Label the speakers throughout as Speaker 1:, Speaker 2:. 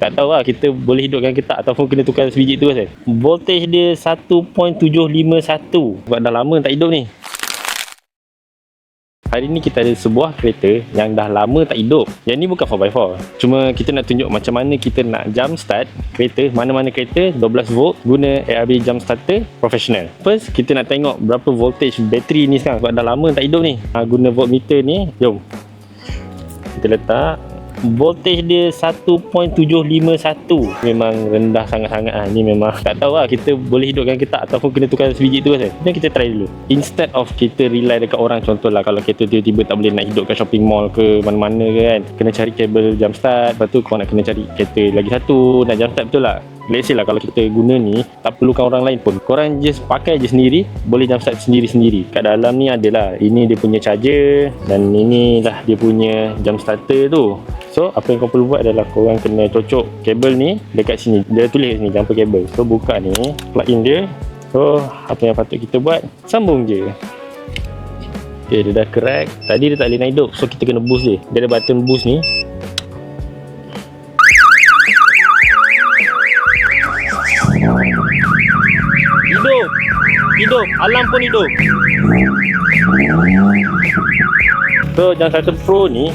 Speaker 1: Tak tahu lah kita boleh hidupkan ke tak, ataupun kena tukar sebiji tu kan. Voltage dia 1.751 sebab dah lama tak hidup ni. Hari ni kita ada sebuah kereta yang dah lama tak hidup. Yang ni bukan 4x4. Cuma kita nak tunjuk macam mana kita nak jump start kereta, mana-mana kereta 12 volt guna ARB jump starter professional. First, kita nak tengok berapa voltage bateri ni sekarang sebab dah lama tak hidup ni. Guna voltmeter ni, jom. Kita letak. Voltage dia 1.751. Memang rendah sangat-sangat lah. Ni memang tak tahu lah kita boleh hidupkan ke tak, ataupun kena tukar sebiji tu kan. Jadi kita try dulu. Instead of kita rely dekat orang, contohlah kalau kereta tiba-tiba tak boleh nak hidupkan shopping mall ke mana-mana ke kan, kena cari kabel jump start. Lepas tu kau nak kena cari kereta lagi satu nak jump start, betul lah. Let's say lah kalau kita guna ni tak perlukan orang lain pun, korang just pakai je sendiri, boleh jump start sendiri-sendiri. Kat dalam ni adalah, ini dia punya charger dan inilah dia punya jump starter tu. So apa yang kau perlu buat adalah korang kena cocok kabel ni dekat sini. Dia tulis sini jumper kabel. So buka ni, plug in dia. So apa yang patut kita buat, sambung je. Okay, dia dah crack. Tadi dia tak boleh nak hidup, so kita kena boost dia. Dia ada button boost ni. Hidup, alarm pun hidup. So jump starter pro ni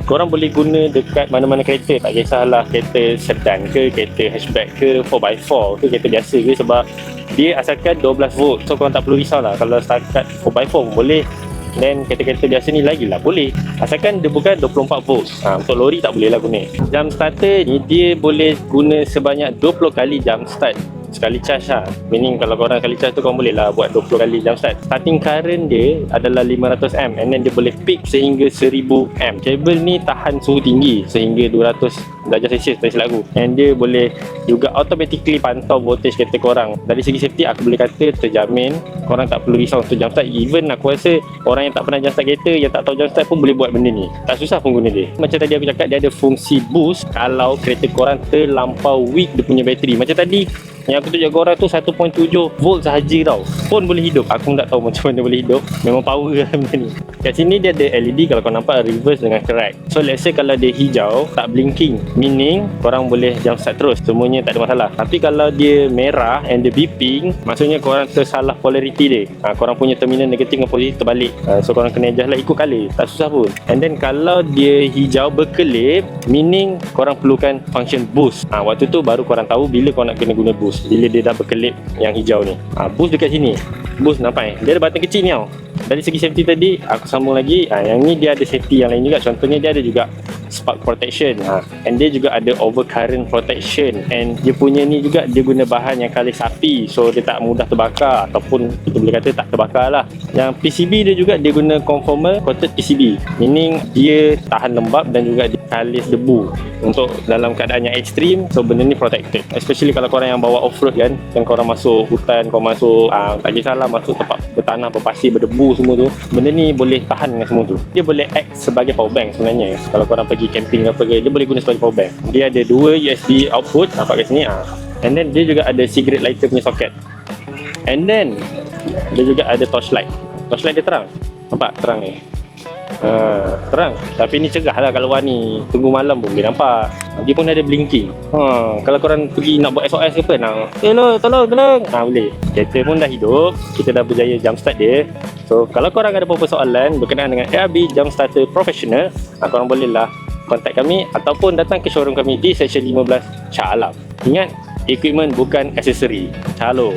Speaker 1: korang boleh guna dekat mana-mana kereta. Tak kisahlah kereta sedan ke, kereta hatchback ke, 4x4 ke, kereta biasa ke, sebab dia asalkan 12 volt. So korang tak perlu risau lah. Kalau setakat 4x4 pun boleh, dan kereta-kereta biasa ni lagi lah boleh, asalkan dia bukan 24 volt. Untuk lori tak boleh lah guna. Jump starter ni dia boleh guna sebanyak 20 kali jump start sekali charge lah. Meaning kalau korang kali charge tu korang boleh lah buat 20 kali jump start. Starting current dia adalah 500 and then dia boleh peak sehingga 1000 amp. Kabel ni tahan suhu tinggi sehingga 200 darjah Celsius tak silap aku. And dia boleh juga automatically pantau voltage kereta korang. Dari segi safety aku boleh kata terjamin. Korang tak perlu risau untuk jump start. Even aku rasa orang yang tak pernah jump start kereta, yang tak tahu jump start pun boleh buat benda ni. Tak susah pun guna dia. Macam tadi aku cakap, dia ada fungsi boost kalau kereta korang terlampau weak dia punya bateri. Macam tadi yang aku tunjuk korang tu 1.7 volt sahaja tau, pun boleh hidup. Aku pun tak tahu macam mana boleh hidup. Memang power lah benda ni. Kat sini dia ada LED, kalau kau nampak reverse dengan correct. So let's say kalau dia hijau tak blinking, meaning korang boleh jump start terus, semuanya tak ada masalah. Tapi kalau dia merah and dia beeping, maksudnya korang tersalah polarity dia. Korang punya terminal negatif dengan positif terbalik. So korang kena adjust lah ikut color, tak susah pun. And then kalau dia hijau berkelip, meaning korang perlukan function boost. Waktu tu baru korang tahu bila korang nak kena guna boost, bila dia dah berkelip yang hijau ni. Boost dekat sini. Boost nampak dia ada button kecil ni tau. Dari segi safety tadi aku sambung lagi. Yang ni dia ada safety yang lain juga. Contohnya dia ada juga spark protection. And dia juga ada overcurrent protection. And dia punya ni juga dia guna bahan yang kalis api, so dia tak mudah terbakar, ataupun kita boleh kata tak terbakar lah. Yang PCB dia juga dia guna conformal coated PCB, meaning dia tahan lembab dan juga dia kalis debu untuk dalam keadaan yang ekstrim. So benda ni protected, especially kalau korang yang bawa off-road kan, korang masuk hutan, korang masuk tak kisahlah masuk tempat bertanah, berpasir, berdebu semua tu, benda ni boleh tahan dengan semua tu. Dia boleh act sebagai power bank sebenarnya. Kalau korang pergi camping apa ke, dia boleh guna sebagai power bank. Dia ada dua USB output, nampak kat sini. And then dia juga ada cigarette lighter punya socket. And then dia juga ada torchlight. Torchlight dia terang, nampak terang ni. Terang, tapi ni cerah lah kalau luar ni. Tunggu malam pun boleh nampak. Dia pun ada blinking. Kalau korang pergi nak buat SOS ke apa, nak tolong boleh. Kereta pun dah hidup, kita dah berjaya jump start dia. So kalau korang ada apa-apa soalan berkenaan dengan ARB jump starter professional, korang bolehlah kontak kami ataupun datang ke showroom kami di Seksyen 15 Shah Alam. Ingat, equipment bukan aksesori. Halo.